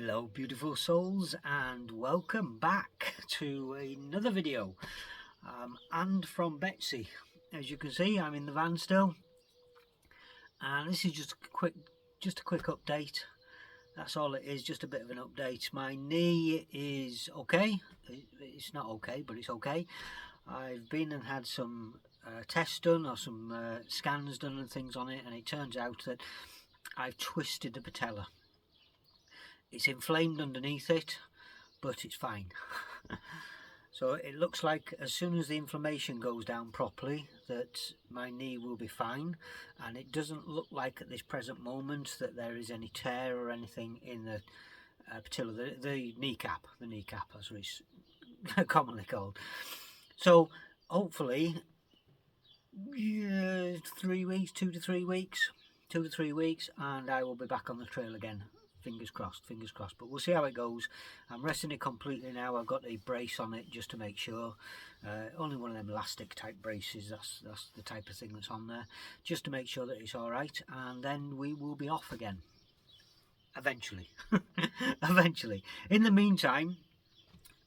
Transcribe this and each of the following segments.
Hello beautiful souls, and welcome back to another video and from Betsy. As you can see, I'm in the van still, and this is just a quick update. That's all it is, just a bit of an update. My knee is okay. It's not okay, but it's okay. I've been and had some tests done, or some scans done and things on it, and it turns out that I've twisted the patella. It's inflamed underneath it, but it's fine. So it looks like as soon as the inflammation goes down properly that my knee will be fine, and it doesn't look like at this present moment that there is any tear or anything in the patella, the kneecap as it's commonly called. So hopefully 3 weeks, 2 to 3 weeks, and I will be back on the trail again. Fingers crossed, but we'll see how it goes. I'm resting it completely now. I've got a brace on it just to make sure. Only one of them elastic type braces, that's the type of thing that's on there, just to make sure that it's alright, and then we will be off again eventually. Eventually. In the meantime,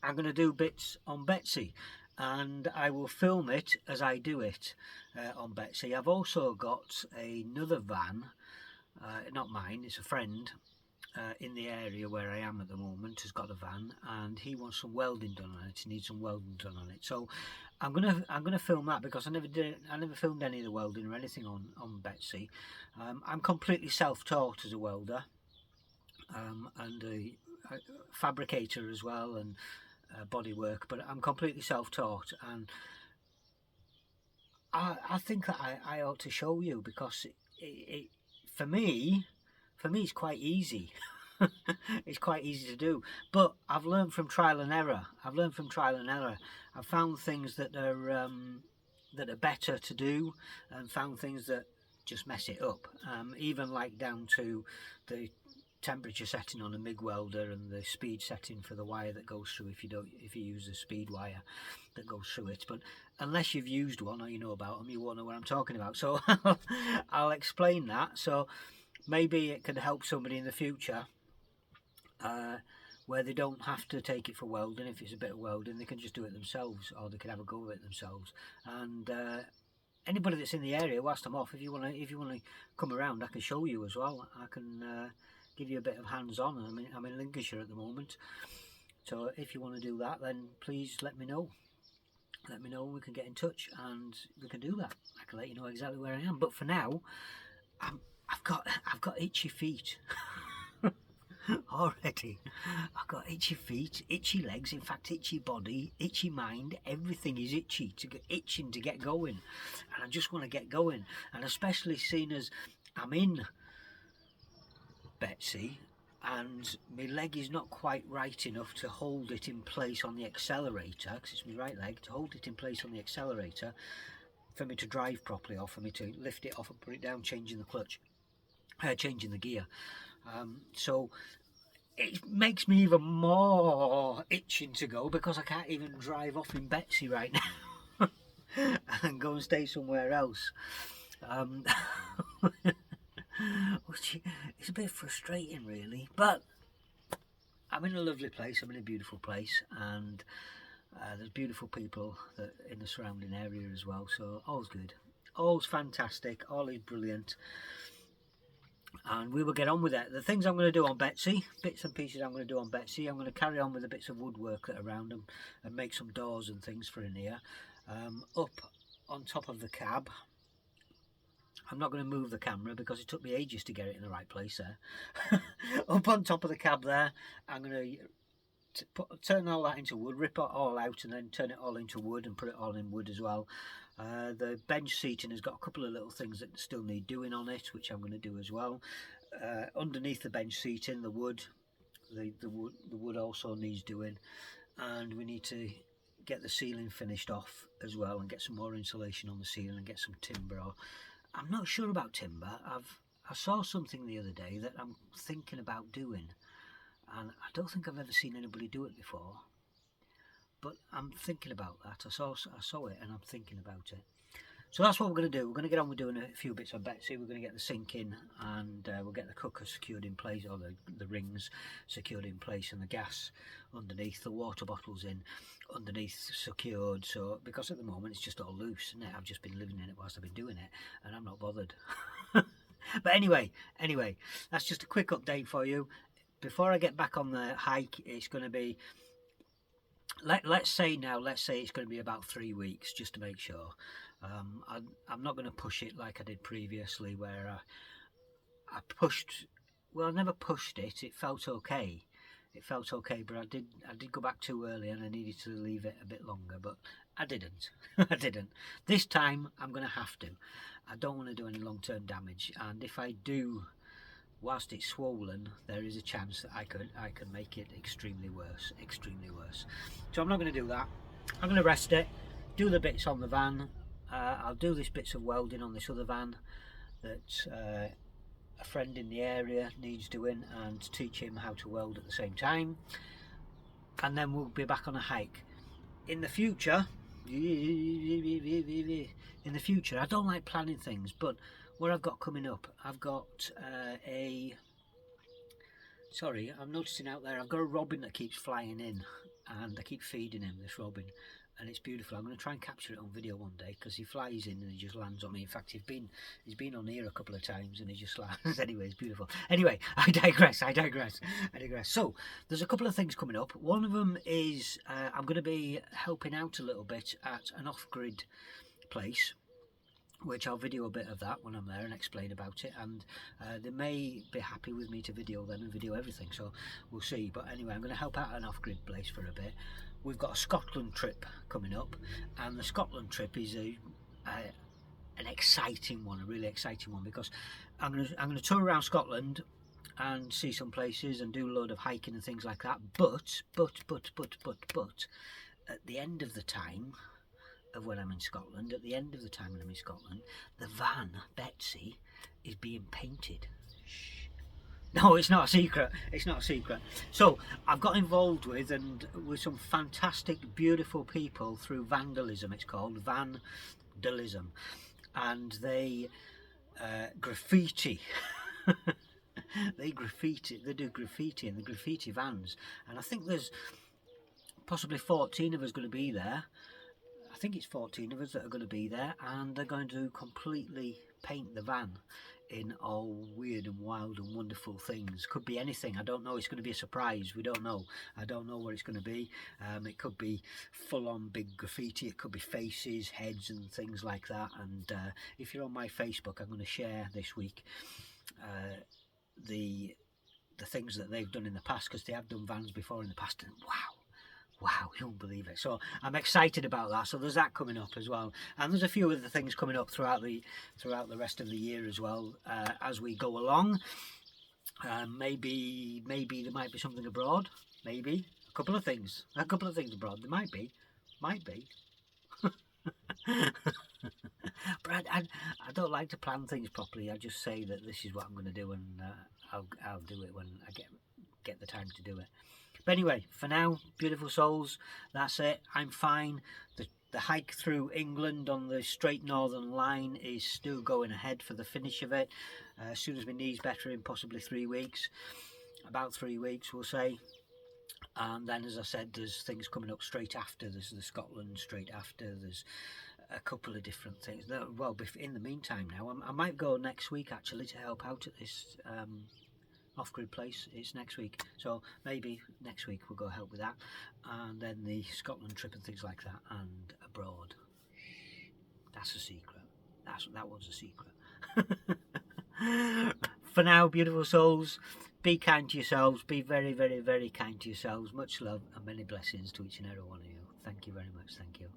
I'm going to do bits on Betsy, and I will film it as I do it on Betsy. I've also got another van, not mine, it's a friend, in the area where I am at the moment, has got a van, and he wants some welding done on it. He needs some welding done on it. So I'm gonna film that, because I never filmed any of the welding or anything on Betsy. I'm completely self-taught as a welder, and a fabricator as well, and body work, but I'm completely self-taught, and I think that I ought to show you, because for me it's quite easy. It's quite easy to do, but I've learned from trial and error. I've found things that are better to do, and found things that just mess it up, even like down to the temperature setting on a MIG welder, and the speed setting for the wire that goes through if you use the speed wire that goes through it. But unless you've used one or you know about them, you won't know what I'm talking about. So I'll explain that, so maybe it could help somebody in the future, where they don't have to take it for welding. If it's a bit of welding, they can just do it themselves, or they can have a go at it themselves. And anybody that's in the area, whilst I'm off, if you want to come around, I can show you as well. I can give you a bit of hands-on. I'm in Lincolnshire at the moment, so if you want to do that, then please let me know. We can get in touch and we can do that. I can let you know exactly where I am. But for now, I've got itchy feet. Already I've got itchy feet, itchy legs, in fact itchy body, itchy mind. Everything is itching to get going, and I just want to get going. And especially seeing as I'm in Betsy and my leg is not quite right enough to hold it in place on the accelerator, because it's my right leg, to hold it in place on the accelerator for me to drive properly, or for me to lift it off and put it down, changing the clutch, changing the gear. So it makes me even more itching to go, because I can't even drive off in Betsy right now and go and stay somewhere else, which is a bit frustrating really. But I'm in a lovely place, I'm in a beautiful place, and there's beautiful people in the surrounding area as well, so all's good, all's fantastic, all is brilliant. And we will get on with it. The things I'm going to do on Betsy, bits and pieces I'm going to do on Betsy, I'm going to carry on with the bits of woodwork that are around them, and make some doors and things for in here. Up on top of the cab, I'm not going to move the camera because it took me ages to get it in the right place there. Up on top of the cab there, I'm going to turn all that into wood, rip it all out, and then turn it all into wood and put it all in wood as well. The bench seating has got a couple of little things that still need doing on it, which I'm going to do as well. Underneath the bench seating, the wood also needs doing, and we need to get the ceiling finished off as well, and get some more insulation on the ceiling, and get some timber. I'm not sure about timber. I saw something the other day that I'm thinking about doing, and I don't think I've ever seen anybody do it before, but I'm thinking about that. I saw it and I'm thinking about it. So that's what we're going to do. We're going to get on with doing a few bits on Betsy. We're going to get the sink in, and we'll get the cooker secured in place, or the rings secured in place, and the gas underneath, the water bottles in underneath secured. So because at the moment it's just all loose, isn't it? I've just been living in it whilst I've been doing it, and I'm not bothered. But anyway, that's just a quick update for you. Before I get back on the hike, it's going to be, let's say it's going to be about 3 weeks, just to make sure. I'm not going to push it like I did previously, where I pushed. Well, I never pushed it. It felt okay. But I did go back too early, and I needed to leave it a bit longer. But I didn't. I didn't. This time I'm going to have to. I don't want to do any long-term damage, and if I do, whilst it's swollen, there is a chance that I could make it extremely worse. So I'm not going to do that. I'm going to rest it, do the bits on the van. I'll do these bits of welding on this other van that a friend in the area needs doing, and teach him how to weld at the same time, and then we'll be back on a hike. In the future, I don't like planning things, but what I've got coming up, I've got I'm noticing out there, I've got a robin that keeps flying in, and I keep feeding him, this robin, and it's beautiful. I'm going to try and capture it on video one day, because he flies in and he just lands on me. In fact, he's been on here a couple of times, and he just lands. Anyway, it's beautiful. Anyway, I digress. So there's a couple of things coming up. One of them is I'm going to be helping out a little bit at an off-grid place, which I'll video a bit of that when I'm there and explain about it, and they may be happy with me to video them and video everything, so we'll see. But anyway, I'm going to help out an off-grid place for a bit. We've got a Scotland trip coming up, and the Scotland trip is an exciting one, a really exciting one, because I'm going to tour around Scotland and see some places and do a load of hiking and things like that. But at the end of the time of when I'm in Scotland, the van, Betsy, is being painted. Shh. No, it's not a secret. So I've got involved with some fantastic, beautiful people through Vandalism. It's called Vandalism, and they graffiti. They do graffiti in the graffiti vans, and I think there's possibly 14 of us going to be there. I think it's 14 of us that are going to be there, and they're going to completely paint the van in all weird and wild and wonderful things. Could be anything, I don't know. It's going to be a surprise. We don't know. I don't know what it's going to be. It could be full-on big graffiti. It could be faces, heads and things like that. And if you're on my Facebook, I'm going to share this week the things that they've done in the past, because they have done vans before in the past, and wow, you won't believe it. So I'm excited about that. So there's that coming up as well, and there's a few other things coming up throughout the rest of the year as well, as we go along. Maybe there might be something abroad. Maybe a couple of things abroad. There might be. But I don't like to plan things properly. I just say that this is what I'm going to do, and I'll do it when I get the time to do it. But anyway, for now, beautiful souls, that's it. I'm fine. The hike through England on the Straight Northern Line is still going ahead for the finish of it. As soon as my knee's better, in possibly 3 weeks, about 3 weeks we'll say. And then, as I said, there's things coming up straight after. There's the Scotland straight after. There's a couple of different things. Well, in the meantime now, I might go next week actually to help out at this off-grid place. It's next week, so maybe next week we'll go help with that, and then the Scotland trip and things like that, and abroad. That's a secret. That one's a secret. For now, beautiful souls, be kind to yourselves. Be very, very, very kind to yourselves. Much love and many blessings to each and every one of you. Thank you very much. Thank you.